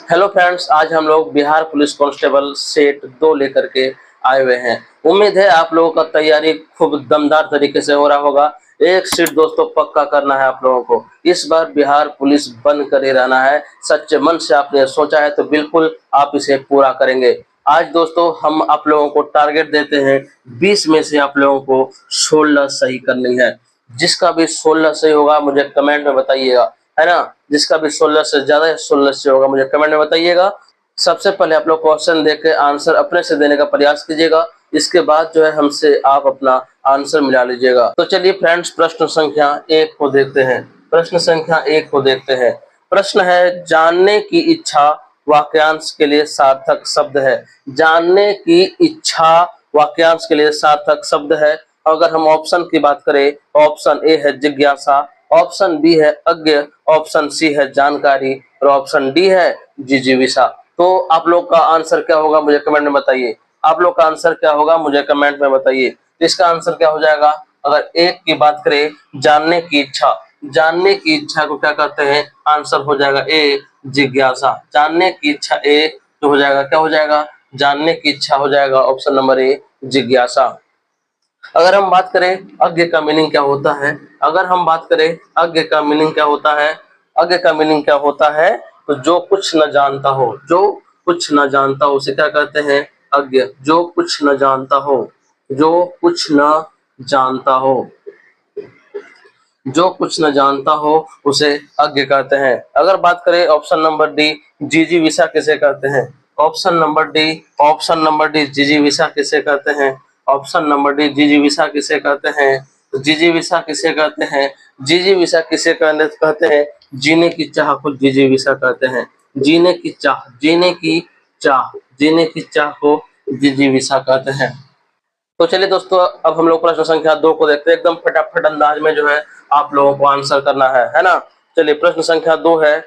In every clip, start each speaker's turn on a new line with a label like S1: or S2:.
S1: Hello friends, आज हम लोग बिहार पुलिस कांस्टेबल सेट 2 लेकर के आए हुए हैं। उम्मीद है आप लोगों का तैयारी खूब दमदार तरीके से हो रहा होगा। एक सीट दोस्तों पक्का करना है आप लोगों को। इस बार बिहार पुलिस बन कर ही रहना है। सच्चे मन से आपने सोचा है तो बिल्कुल आप इसे पूरा करेंगे। आज दोस्तों हम आप लोगों को टारगेट देते हैं, 20 में से आप लोगों को 16 सही करनी है। जिसका भी 16 सही होगा मुझे कमेंट में बताइएगा, है ना। जिसका भी 16 से ज्यादा या 16 से होगा मुझे कमेंट में बताइएगा। सबसे पहले आप लोग क्वेश्चन देख के आंसर अपने से देने का प्रयास कीजिएगा। इसके बाद जो है हमसे आप अपना आंसर मिला लीजिएगा। तो चलिए फ्रेंड्स, प्रश्न संख्या 1 को देखते हैं। प्रश्न संख्या 1 को देखते हैं। प्रश्न है, जानने की इच्छा वाक्यांश के लिए सार्थक शब्द है। जानने की इच्छा वाक्यांश के लिए सार्थक शब्द है। अगर हम ऑप्शन की बात करें, ऑप्शन ए है जिज्ञासा, ऑप्शन बी है अज्ञ, ऑप्शन सी है जानकारी और ऑप्शन डी है जिजीविषा। तो आप लोग का आंसर क्या होगा मुझे कमेंट में बताइए। आप लोग का आंसर क्या होगा मुझे कमेंट में बताइए। इसका आंसर क्या हो जाएगा? अगर एक की बात करें, जानने की इच्छा, जानने की इच्छा को क्या कहते हैं? आंसर हो जाएगा ए जिज्ञासा। जानने की इच्छा ए जो हो जाएगा, क्या हो जाएगा? जानने की इच्छा हो जाएगा ऑप्शन नंबर ए जिज्ञासा। अगर हम बात करें अज्ञ का मीनिंग क्या होता है, अगर हम बात करें अज्ञ का मीनिंग क्या होता है, अज्ञ का मीनिंग क्या होता है? तो जो कुछ न जानता हो, जो कुछ न जानता हो उसे क्या कहते हैं? अज्ञ। जो कुछ न जानता हो, जो कुछ न जानता हो, जो कुछ न जानता हो उसे अज्ञ कहते हैं। अगर बात करें ऑप्शन नंबर डी, जिजीविषा किसे कहते हैं? Option number D, option number D जिजीविषा किसे कहते हैं? ऑप्शन नंबर डी जिजीविषा किसे कहते हैं? तो जिजीविषा किसे कहते हैं? जिजीविषा किसे कहते हैं? जीने की चाह को जिजीविषा कहते हैं। जीने की चाह, जीने की चाह, जीने की चाह को जिजीविषा कहते हैं। तो चलिए दोस्तों, अब हम लोग प्रश्न संख्या 2 को देखते हैं। एकदम फटाफट अंदाज में जो है आप लोगों को आंसर करना है ना। चलिए प्रश्न संख्या 2 है,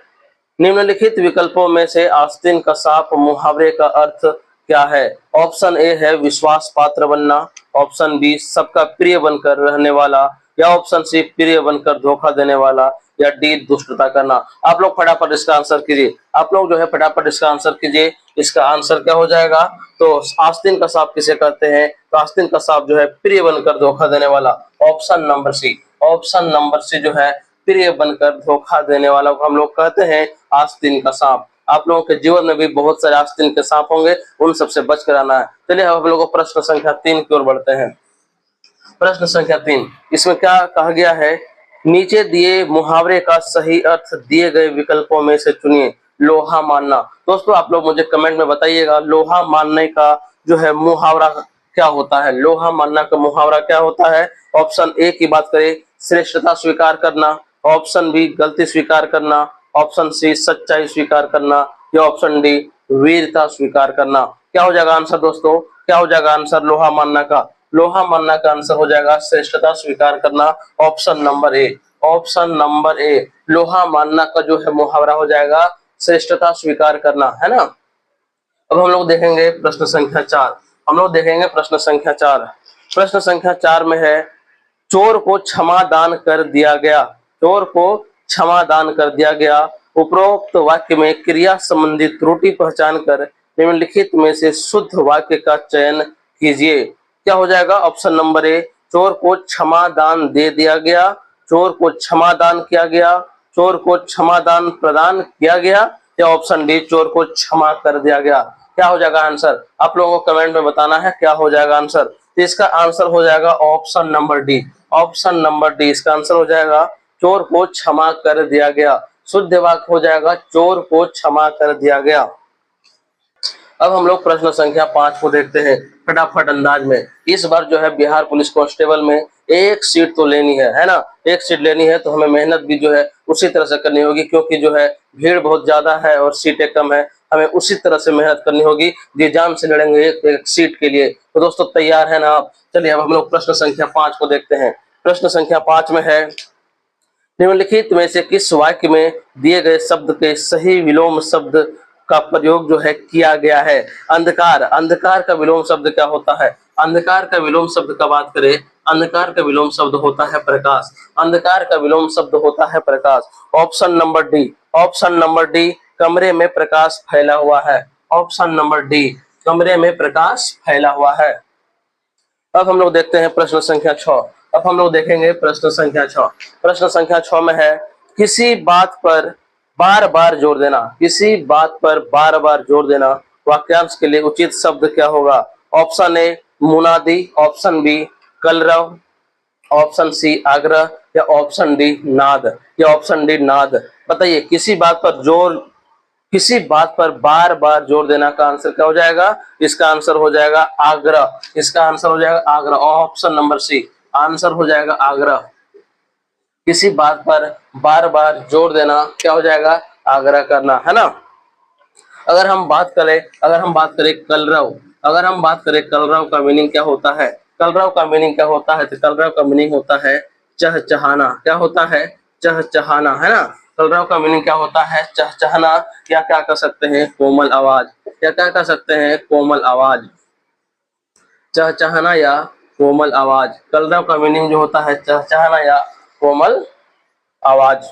S1: निम्नलिखित विकल्पों में से आस्तीन का सांप मुहावरे का अर्थ क्या है? ऑप्शन ए है विश्वास पात्र बनना, ऑप्शन बी सबका प्रिय बनकर रहने वाला, या ऑप्शन सी प्रिय बनकर धोखा देने वाला, या डी दुष्टता करना। आप लोग फटाफट इसका आंसर कीजिए। आप लोग जो है फटाफट इसका आंसर कीजिए। इसका आंसर क्या हो जाएगा? तो आस्तीन का सांप किसे कहते हैं? तो आस्तीन का सांप जो है प्रिय बनकर धोखा देने वाला। Option number C, option number C जो है प्रिय बनकर धोखा देने वाला को हम लोग कहते हैं आस्तीन का सांप। आप लोगों के जीवन में भी बहुत सारे आस्तीन के सांप होंगे, उन सबसे बच कर आना है। चलिए हम लोग प्रश्न संख्या 3 की ओर बढ़ते हैं। प्रश्न संख्या 3, इसमें क्या कहा गया है? नीचे दिए मुहावरे का सही अर्थ दिए गए विकल्पों में से चुनिए। लोहा मानना। दोस्तों आप लोग मुझे कमेंट में बताइएगा, लोहा मानने का जो है मुहावरा क्या होता है? लोहा मानना का मुहावरा क्या होता है? ऑप्शन ए की बात करें, श्रेष्ठता स्वीकार करना, ऑप्शन बी गलती स्वीकार करना, ऑप्शन सी सच्चाई स्वीकार करना, या ऑप्शन डी वीरता स्वीकार करना। क्या हो जाएगा आंसर दोस्तों? क्या हो जाएगा आंसर लोहा मानना का? लोहा मानना का आंसर हो जाएगा श्रेष्ठता स्वीकार करना, option number A. Option number A, लोहा मानना का जो है मुहावरा हो जाएगा श्रेष्ठता स्वीकार करना, है ना। अब हम लोग देखेंगे प्रश्न संख्या 4। हम लोग देखेंगे प्रश्न संख्या 4। प्रश्न संख्या 4 में है, चोर को क्षमा दान कर दिया गया, चोर को क्षमा दान कर दिया गया। उपरोक्त वाक्य में क्रिया संबंधी त्रुटि पहचान कर निम्नलिखित में से शुद्ध वाक्य का चयन कीजिए। क्या हो जाएगा? ऑप्शन नंबर ए, चोर को क्षमा दान दे दिया गया, चोर को क्षमा दान किया गया, चोर को क्षमा दान प्रदान किया गया, या ऑप्शन डी चोर को क्षमा कर दिया गया। क्या हो जाएगा आंसर? आप लोगों को कमेंट में बताना है क्या हो जाएगा आंसर। तो इसका आंसर हो जाएगा option number D. Option number D इसका आंसर हो जाएगा, चोर को क्षमा कर दिया गया। शुद्ध वाक्य हो जाएगा चोर को क्षमा कर दिया गया। अब हम लोग प्रश्न संख्या 5 को देखते हैं फटाफट अंदाज में। इस बार जो है बिहार पुलिस कांस्टेबल में एक सीट तो लेनी है ना। एक सीट लेनी है तो हमें मेहनत भी जो है उसी तरह से करनी होगी, क्योंकि जो है भीड़ बहुत ज्यादा है और सीटें कम है। हमें उसी तरह से मेहनत करनी होगी, जी जान से लड़ेंगे एक सीट के लिए। तो दोस्तों तैयार है ना आप? चलिए अब हम लोग प्रश्न संख्या 5 को देखते हैं। प्रश्न संख्या 5 में है, निम्नलिखित में से किस वाक्य में दिए गए शब्द के सही विलोम शब्द का प्रयोग जो है किया गया है? अंधकार, अंधकार का विलोम शब्द क्या होता है? अंधकार का विलोम शब्द का बात करें, अंधकार का विलोम शब्द होता है प्रकाश। अंधकार का विलोम शब्द होता है प्रकाश। Option number D, option number D कमरे में प्रकाश फैला हुआ है। ऑप्शन नंबर डी, कमरे में प्रकाश फैला हुआ है। अब हम लोग देखते हैं प्रश्न संख्या 6। अब हम लोग देखेंगे प्रश्न संख्या 6। प्रश्न संख्या 6 में है, किसी बात पर बार बार जोर देना, किसी बात पर बार बार जोर देना वाक्यांश के लिए उचित शब्द क्या होगा? ऑप्शन ए मुनादी, ऑप्शन बी कलरव, ऑप्शन सी आग्रह या ऑप्शन डी नाद या ऑप्शन डी नाद। बताइए, किसी बात पर बार बार जोर देना का आंसर क्या हो जाएगा? इसका आंसर हो जाएगा आग्रह। इसका आंसर हो जाएगा आग्रह, ऑप्शन नंबर सी, आंसर हो जाएगा आग्रह। किसी बात पर बार बार जोर देना क्या हो जाएगा? आग्रह करना, है ना। अगर हम बात करें कलरव, अगर हम बात करें कलरव का मीनिंग क्या होता है? कलरव का मीनिंग क्या होता है? तो कलरव का मीनिंग होता है चहचहाना। क्या होता है? चहचहाना, है ना। कलरव का मीनिंग क्या होता है? चहचहाना, या क्या कह सकते हैं? कोमल आवाज, या क्या कह सकते हैं? कोमल आवाज, चहचहाना या कोमल आवाज। कलरव का मीनिंग जो होता है चहचहाना या कोमल आवाज।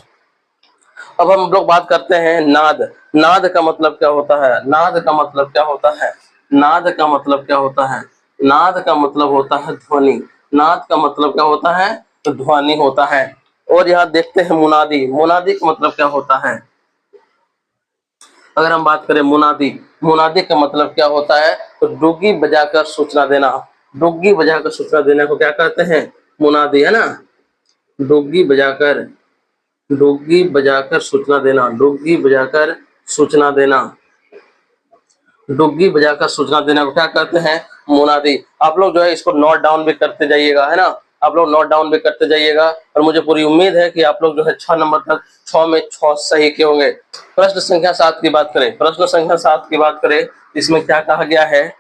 S1: अब हम लोग बात करते हैं नाद। नाद का मतलब क्या होता है? नाद का मतलब क्या होता है? नाद का मतलब क्या होता है? नाद का मतलब होता है ध्वनि। नाद का मतलब क्या होता है? तो ध्वनि होता है। और यहाँ देखते हैं मुनादी। मुनादी का मतलब क्या होता है? अगर हम बात करें मुनादी, मुनादी का मतलब क्या होता है? तो डुग्गी बजाकर सूचना देना। डुग्गी बजाकर सूचना देने को क्या कहते हैं? मुनादी, है ना। डुग्गी बजाकर सूचना देना, डुग्गी बजाकर सूचना देना, डुग्गी बजाकर सूचना देना को क्या कहते हैं? मुनादी। आप लोग जो है इसको नोट डाउन भी करते जाइएगा, है ना। आप लोग नोट डाउन भी करते जाइएगा और मुझे पूरी उम्मीद है कि आप लोग जो है 6 नंबर तक 6 में 6 सही के होंगे। प्रश्न संख्या 7 की बात करें, प्रश्न संख्या 7 की बात करें, इसमें क्या कहा गया है?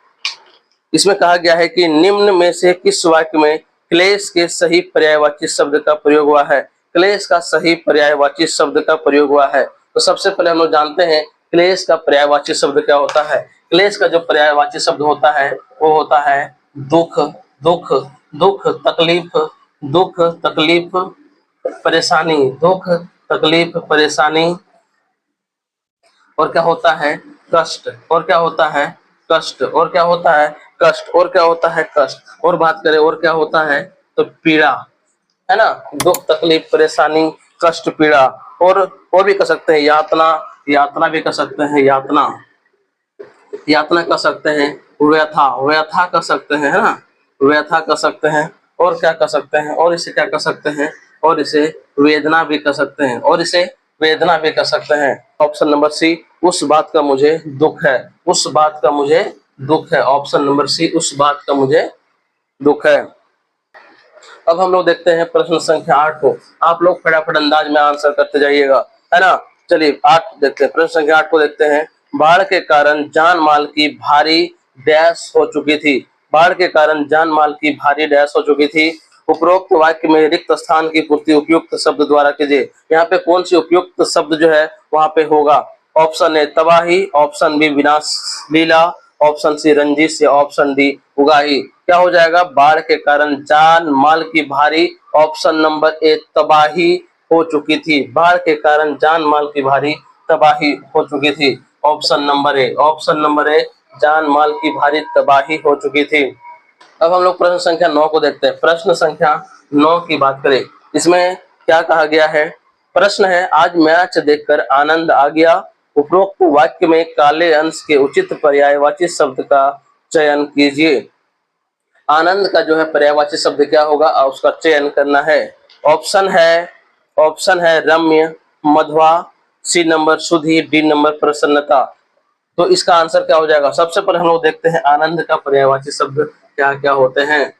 S1: इसमें कहा गया है कि निम्न में से किस वाक्य में क्लेश के सही पर्यायवाची शब्द का प्रयोग हुआ है? क्लेश का सही पर्यायवाची शब्द का प्रयोग हुआ है। तो सबसे पहले हम लोग जानते हैं क्लेश का पर्यायवाची शब्द क्या होता है। क्लेश का जो पर्यायवाची शब्द होता है वो होता है दुख, दुख, दुख, तकलीफ, दुख, तकलीफ, परेशानी, दुख, तकलीफ, परेशानी। और क्या होता है? कष्ट। और क्या होता है? कष्ट। और क्या होता है? कष्ट। और क्या होता है? कष्ट। और बात करें और क्या होता है? तो पीड़ा, है ना। दुख, तकलीफ, परेशानी, कष्ट, पीड़ा। और भी कह सकते हैं यातना, यातना भी कह सकते हैं, यातना, यातना कह सकते हैं, व्यथा, व्यथा कह सकते हैं, है ना, व्यथा कह सकते हैं। और क्या कह सकते हैं? और इसे क्या कह सकते हैं? और इसे वेदना भी कह सकते हैं, और इसे वेदना भी कह सकते हैं। ऑप्शन नंबर सी, उस बात का मुझे दुख है, उस बात का मुझे दुख है। ऑप्शन नंबर सी, उस बात का मुझे दुख है। अब हम लोग देखते हैं प्रश्न संख्या 8 को। आप लोग फटाफट अंदाज में आंसर करते जाइएगा, है ना। चलिए 8 देखते हैं, प्रश्न संख्या 8 को देखते हैं। बाढ़ के कारण जान माल की भारी डैश हो चुकी थी। बाढ़ के कारण जान माल की भारी डैश हो चुकी थी। उपरोक्त वाक्य में रिक्त स्थान की पूर्ति उपयुक्त शब्द द्वारा कीजिए। यहाँ पे कौन सी उपयुक्त शब्द जो है वहां पे होगा? ऑप्शन ए तबाही, ऑप्शन बी विनाश लीला, ऑप्शन सी रंजिश या ऑप्शन डी उगाही। क्या हो जाएगा? बाढ़ के कारण जान माल की भारी, ऑप्शन नंबर ए तबाही हो चुकी थी। बाढ़ के कारण जान माल की भारी तबाही हो चुकी थी। Option number A, option number A, जान माल की भारी तबाही हो चुकी थी। अब हम लोग प्रश्न संख्या 9 को देखते हैं। प्रश्न संख्या 9 की बात करें, इसमें क्या कहा गया है? प्रश्न है, आज मैच देखकर आनंद आ गया। उपरोक्त वाक्य में काले अंश के उचित पर्यायवाची शब्द का चयन कीजिए। आनंद का जो है पर्यायवाची शब्द क्या होगा और उसका चयन करना है। ऑप्शन है रम्य, मधुआ, सी नंबर सुधी, डी नंबर प्रसन्नता। तो इसका आंसर क्या हो जाएगा? सबसे पहले हम लोग देखते हैं आनंद का पर्यायवाची शब्द क्या क्या होते हैं।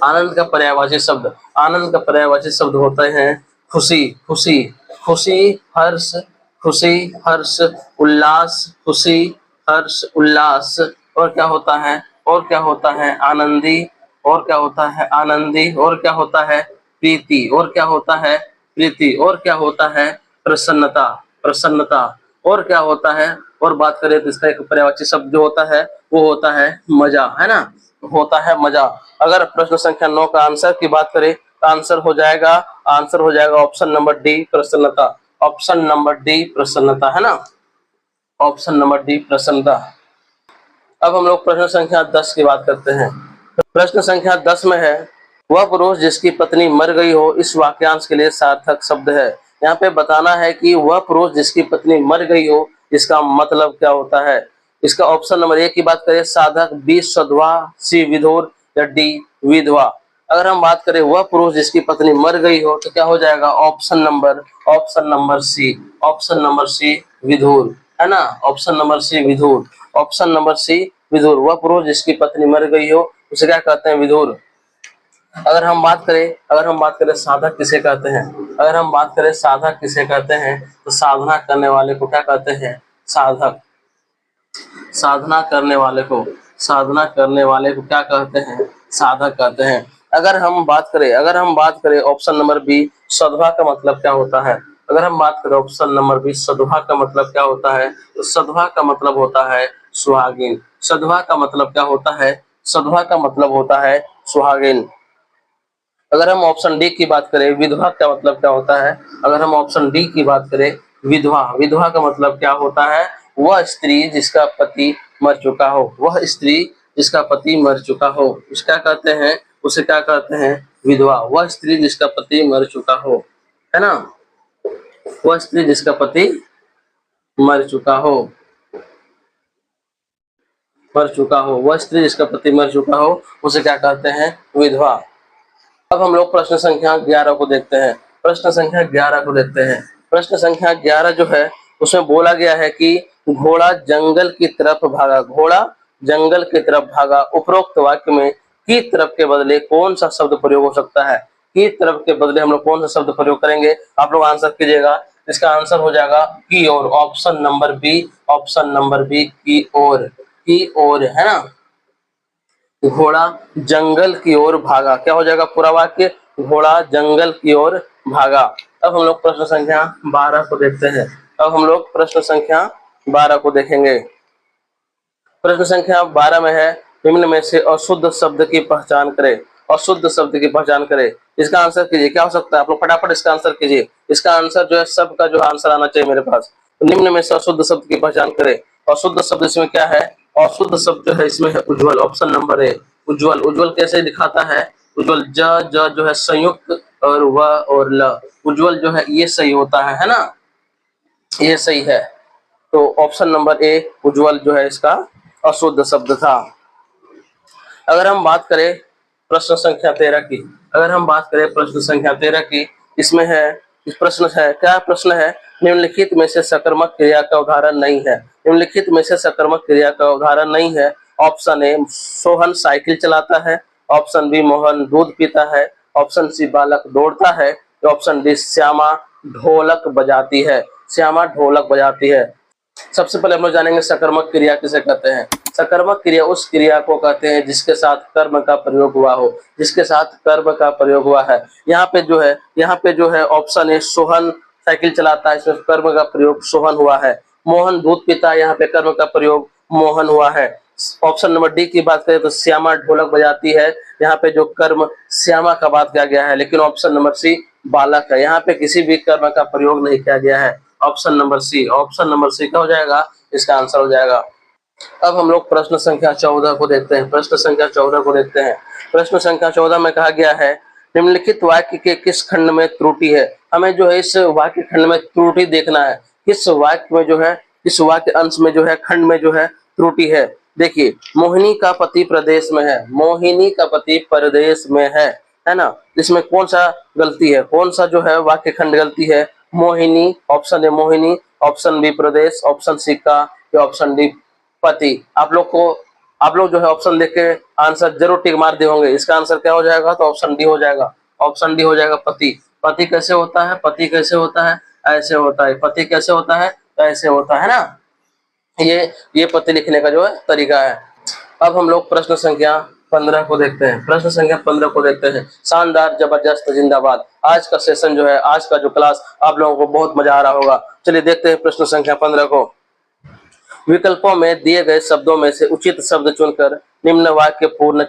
S1: आनंद का पर्यायवाची शब्द, आनंद का पर्यायवाची शब्द होते हैं खुशी, खुशी, खुशी, हर्ष, खुशी, हर्ष, उल्लास, खुशी, हर्ष, उल्लास। और क्या होता है? और क्या होता है? आनंदी। और क्या होता है? आनंदी। और क्या होता है? प्रीति। और क्या होता है? प्रीति। और क्या होता है? प्रसन्नता, प्रसन्नता। और क्या होता है? और बात करें तो इसका एक पर्यायवाची शब्द जो होता है वो होता है मजा, है ना, होता है मजा। अगर प्रश्न संख्या 9 का आंसर की बात करें तो आंसर हो जाएगा ऑप्शन नंबर डी प्रसन्नता। ऑप्शन नंबर डी प्रसन्नता, है ना, ऑप्शन नंबर डी प्रसन्नता। अब हम लोग प्रश्न संख्या 10 की बात करते हैं। प्रश्न संख्या 10 में है, वह पुरुष जिसकी पत्नी मर गई हो, इस वाक्यांश के लिए सार्थक शब्द है। यहाँ पे बताना है कि वह पुरुष जिसकी पत्नी मर गई हो, इसका मतलब क्या होता है। इसका ऑप्शन नंबर ए की बात करें साधक, बी सधवा, सी विधुर या डी विधवा। अगर हम बात करें वह पुरुष जिसकी पत्नी मर गई हो तो क्या हो जाएगा, option number C, option number C विधुर, है ना, ऑप्शन नंबर सी विधुर, ऑप्शन नंबर सी विधुर। वह पुरुष जिसकी पत्नी मर गई हो उसे क्या कहते हैं, विधुर। अगर हम बात करें साधक किसे कहते हैं, अगर हम बात करें साधक किसे कहते हैं तो साधना करने वाले को क्या कहते हैं, साधक। साधना करने वाले को क्या कहते हैं, साधक कहते हैं। अगर हम बात करें ऑप्शन नंबर बी सधवा का मतलब क्या होता है, अगर हम बात करें ऑप्शन नंबर बी सधवा का मतलब क्या होता है, तो सधवा का मतलब होता है सुहागिन। सधवा का मतलब क्या होता है, सधवा का मतलब होता है सुहागिन। अगर हम ऑप्शन डी की बात करें विधवा का मतलब क्या होता है, अगर हम ऑप्शन डी की बात करें विधवा का मतलब क्या होता है, वह स्त्री जिसका पति मर चुका हो, वह स्त्री जिसका पति मर चुका हो उसे क्या कहते हैं, विधवा। वह स्त्री जिसका पति मर चुका हो, है ना, वह स्त्री जिसका पति मर चुका हो, वह स्त्री जिसका पति मर चुका हो उसे क्या कहते हैं, विधवा। अब हम लोग प्रश्न संख्या 11 को देखते हैं। प्रश्न संख्या 11 जो है उसमें बोला गया है कि घोड़ा जंगल की तरफ भागा। उपरोक्त वाक्य में की तरफ के बदले कौन सा शब्द प्रयोग हो सकता है। की तरफ के बदले हम लोग कौन सा शब्द प्रयोग करेंगे, आप लोग आंसर कीजिएगा। इसका आंसर हो जाएगा की ओर, ऑप्शन नंबर बी की ओर, है ना। घोड़ा जंगल की ओर भागा, क्या हो जाएगा पूरा वाक्य, घोड़ा जंगल की ओर भागा। अब हम लोग प्रश्न संख्या 12 को देखते हैं। देखेंगे। प्रश्न संख्या 12 में है, निम्न में से अशुद्ध शब्द की पहचान करें। इसका आंसर कीजिए, क्या हो सकता है, आप लोग फटाफट इसका आंसर कीजिए। इसका आंसर जो है सबका जो आंसर आना चाहिए मेरे पास। तो निम्न में से अशुद्ध शब्द की पहचान करें। अशुद्ध शब्द इसमें क्या है, अशुद्ध शब्द जो है इसमें है उज्ज्वल, ऑप्शन नंबर ए उज्ज्वल। उज्ज्वल कैसे दिखाता है, उज्ज्वल ज जो है संयुक्त और व और ल, उज्ज्वल जो है ये सही होता है ना, ये सही है। तो ऑप्शन नंबर ए उज्ज्वल जो है इसका अशुद्ध शब्द था। अगर हम बात करें प्रश्न संख्या 13 की, इसमें है, इस प्रश्न है, क्या प्रश्न है, निम्नलिखित में से सकर्मक क्रिया का उदाहरण नहीं है। ऑप्शन ए सोहन साइकिल चलाता है, ऑप्शन बी मोहन दूध पीता है, ऑप्शन सी बालक दौड़ता है, ऑप्शन डी श्यामा ढोलक बजाती है। सबसे पहले हम लोग जानेंगे सकर्मक क्रिया किसे कहते हैं। सकर्मक क्रिया उस क्रिया को कहते हैं जिसके साथ कर्म का प्रयोग हुआ है। यहाँ पे जो है ऑप्शन है सोहन साइकिल चलाता है, इसमें कर्म का प्रयोग सोहन हुआ है। मोहन दूध पीता है, यहाँ पे कर्म का प्रयोग मोहन हुआ है। ऑप्शन नंबर डी की बात करें तो श्यामा ढोलक बजाती है, यहाँ पे जो कर्म श्यामा का बात किया गया है। लेकिन ऑप्शन नंबर सी बालक है, यहाँ पे किसी भी कर्म का प्रयोग नहीं किया गया है। ऑप्शन नंबर सी क्या हो जाएगा, इसका आंसर हो जाएगा। अब हम लोग प्रश्न संख्या 14 को देखते हैं। प्रश्न संख्या 14 में कहा गया है, निम्नलिखित वाक्य के किस खंड में त्रुटि है। हमें जो है इस वाक्य खंड में त्रुटि देखना है, किस वाक्य में जो है, इस वाक्य अंश में जो है, खंड में जो है त्रुटि है। देखिए, मोहिनी का पति प्रदेश में है ना। इसमें कौन सा गलती है, कौन सा जो है वाक्य खंड गलती है, मोहिनी, ऑप्शन ए मोहिनी, ऑप्शन बी प्रदेश, ऑप्शन सी का, ऑप्शन डी पति। आप लोग जो है ऑप्शन देख के आंसर जरूर टिक मार दिए होंगे। इसका आंसर क्या हो जाएगा, तो ऑप्शन डी हो जाएगा, पति। पति कैसे होता है, ऐसे होता है। पति कैसे होता है, ऐसे होता है ना। ये पति लिखने का जो है तरीका है। अब हम लोग प्रश्न संख्या 15 को देखते हैं। शानदार, जबरदस्त, जिंदाबाद। आज का सेशन जो है, आज का जो क्लास आप लोगों को बहुत मजा आ रहा होगा। चलिए देखते हैं प्रश्न संख्या 15 को। विकल्पों में दिए गए शब्दों में से उचित शब्द चुनकर निम्न वाक्य पूर्ण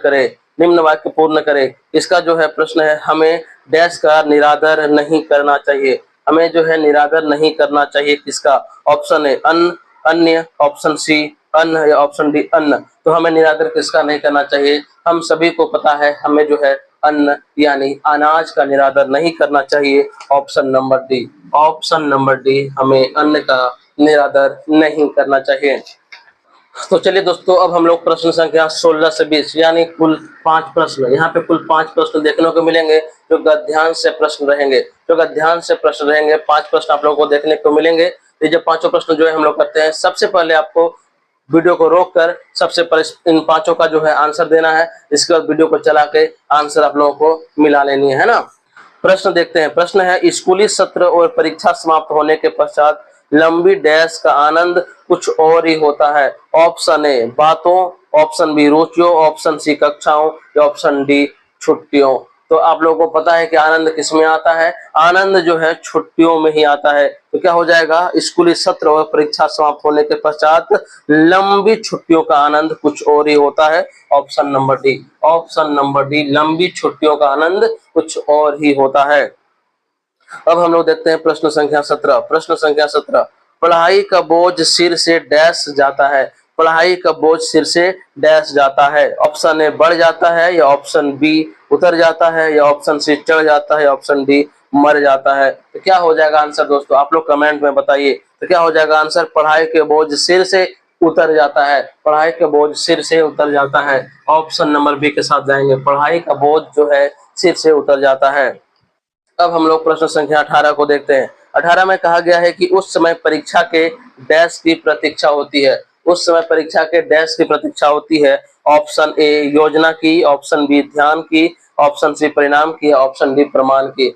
S1: करें। इसका जो है प्रश्न है, हमें डैश का निरादर नहीं करना चाहिए। हमें जो है निरादर नहीं करना चाहिए। किसका? ऑप्शन ए अन्न, अन्य, ऑप्शन सी अन्न या ऑप्शन डी अन्न। तो हमें निरादर किसका नहीं करना चाहिए? हम सभी को पता है हमें जो है अन्न यानी अनाज का निरादर नहीं करना चाहिए। Option number D, option number D, हमें अन्न का निरादर नहीं करना चाहिए। तो चलिए दोस्तों, अब हम लोग प्रश्न संख्या 16 से 20 यानी कुल 5 प्रश्न, यहाँ पे कुल 5 प्रश्न देखने को मिलेंगे जो गद्यांश से प्रश्न रहेंगे। जो गद्यांश से प्रश्न रहेंगे 5 प्रश्न आप लोगों को देखने को मिलेंगे। ये जो पांचों प्रश्न जो है हम लोग करते हैं, सबसे पहले आपको वीडियो को रोककर सबसे पहले इन पांचों का जो है आंसर देना है। इसके बाद वीडियो को चला के आंसर आप लोगों को मिला लेनी है ना। प्रश्न देखते हैं। प्रश्न है, स्कूली सत्र और परीक्षा समाप्त होने के पश्चात लंबी डैश का आनंद कुछ और ही होता है। ऑप्शन ए बातों, ऑप्शन बी रुचियों, ऑप्शन सी कक्षाओं या ऑप्शन डी छुट्टियों। तो आप लोगों को पता है कि आनंद किसमें आता है? आनंद जो है छुट्टियों में ही आता है। तो क्या हो जाएगा? स्कूली सत्र और परीक्षा समाप्त होने के पश्चात लंबी छुट्टियों का आनंद कुछ और ही होता है। Option number D, option number D, लंबी छुट्टियों का आनंद कुछ और ही होता है। अब हम लोग देखते हैं प्रश्न संख्या 17। प्रश्न संख्या 17, पढ़ाई का बोझ सिर से डैश जाता है। पढ़ाई का बोझ सिर से डैश जाता है। ऑप्शन ए बढ़ जाता है या ऑप्शन बी उतर जाता है या ऑप्शन सी चढ़ जाता है, ऑप्शन डी मर जाता है। तो क्या हो जाएगा आंसर दोस्तों? आप लोग कमेंट में बताइए। तो क्या हो जाएगा आंसर? पढ़ाई के बोझ सिर से उतर जाता है। पढ़ाई का बोझ सिर से उतर जाता है। ऑप्शन नंबर बी के साथ जाएंगे, पढ़ाई का बोझ जो है सिर से उतर जाता है। अब हम लोग प्रश्न संख्या 18 को देखते हैं। 18 में कहा गया है कि उस समय परीक्षा के डैश की प्रतीक्षा होती है। उस समय परीक्षा के डैश की प्रतीक्षा होती है। ऑप्शन ए योजना की, ऑप्शन बी ध्यान की, ऑप्शन सी परिणाम की, ऑप्शन डी प्रमाण की।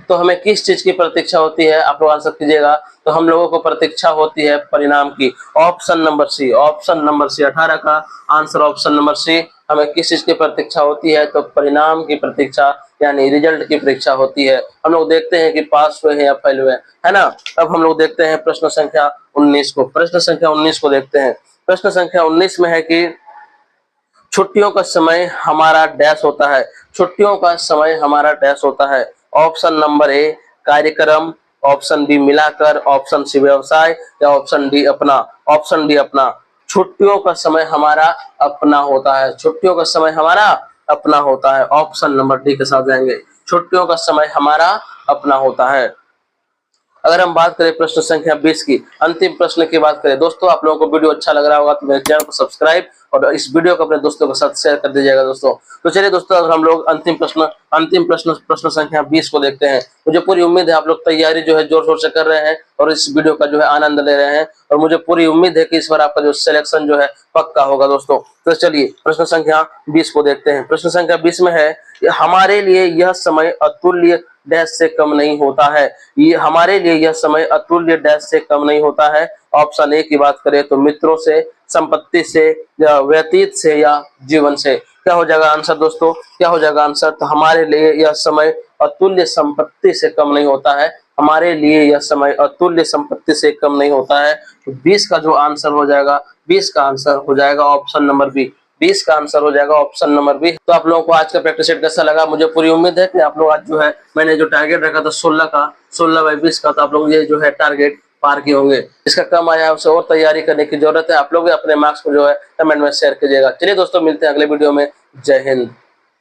S1: तो हमें किस चीज की प्रतीक्षा होती है? आप लोग आंसर कीजिएगा। तो हम लोगों को प्रतीक्षा होती है परिणाम की। Option number C, option number C, 18 का आंसर ऑप्शन नंबर सी। हमें किस चीज की प्रतीक्षा होती है? तो परिणाम की प्रतीक्षा यानी रिजल्ट की परीक्षा होती है। हम लोग देखते हैं कि पास हुए हैं या फेल हुए, है ना। अब हम लोग देखते हैं प्रश्न संख्या 19 को। प्रश्न संख्या 19 को देखते हैं। प्रश्न संख्या 19 में है कि छुट्टियों का समय हमारा डैश होता है। छुट्टियों का समय हमारा डैश होता है। ऑप्शन नंबर ए कार्यक्रम, ऑप्शन बी मिलाकर, ऑप्शन सी व्यवसाय या ऑप्शन डी अपना। ऑप्शन डी अपना। छुट्टियों का समय हमारा अपना होता है। छुट्टियों का समय हमारा अपना होता है। ऑप्शन नंबर डी के साथ जाएंगे, छुट्टियों का समय हमारा अपना होता है। अगर हम बात करें प्रश्न संख्या 20 की, अंतिम प्रश्न की बात करें दोस्तों, आप लोगों को वीडियो अच्छा लग रहा होगा तो मेरे चैनल को सब्सक्राइब और इस वीडियो को अपने दोस्तों के साथ शेयर कर दीजिएगा दोस्तों। तो चलिए दोस्तों, अगर हम लोग अंतिम प्रश्न संख्या 20 को देखते हैं। मुझे पूरी उम्मीद है आप लोग तैयारी जो है जोर शोर से कर रहे हैं और इस वीडियो का जो है आनंद ले रहे हैं, और मुझे पूरी उम्मीद है कि इस बार आपका जो सिलेक्शन जो है पक्का होगा दोस्तों। तो चलिए प्रश्न संख्या 20 को देखते हैं। प्रश्न संख्या 20 में है, हमारे लिए यह समय अतुल्य डैश से कम नहीं होता है। ये हमारे लिए यह समय अतुल्य डैश से कम नहीं होता है। ऑप्शन ए की बात करें तो मित्रों से, संपत्ति से या व्यतीत से या जीवन से। क्या हो जाएगा आंसर दोस्तों? क्या हो जाएगा आंसर? तो हमारे लिए यह समय अतुल्य संपत्ति से कम नहीं होता है। हमारे लिए यह समय अतुल्य संपत्ति से कम नहीं होता है। तो 20 का जो आंसर हो जाएगा, 20 का आंसर हो जाएगा ऑप्शन नंबर बी। 20 का आंसर हो जाएगा ऑप्शन नंबर बी। तो आप लोगों को आज का प्रैक्टिस सेट कैसा लगा? मुझे पूरी उम्मीद है कि आप लोग आज जो है मैंने जो टारगेट रखा था 16 का, 16 बाई 20 का, तो आप लोग ये जो है टारगेट पार किए होंगे। इसका कम आया है उसे और तैयारी करने की जरूरत है। आप लोग भी अपने मार्क्स को जो है कमेंट में शेयर कीजिएगा। चलिए दोस्तों, मिलते हैं अगले वीडियो में। जय हिंद।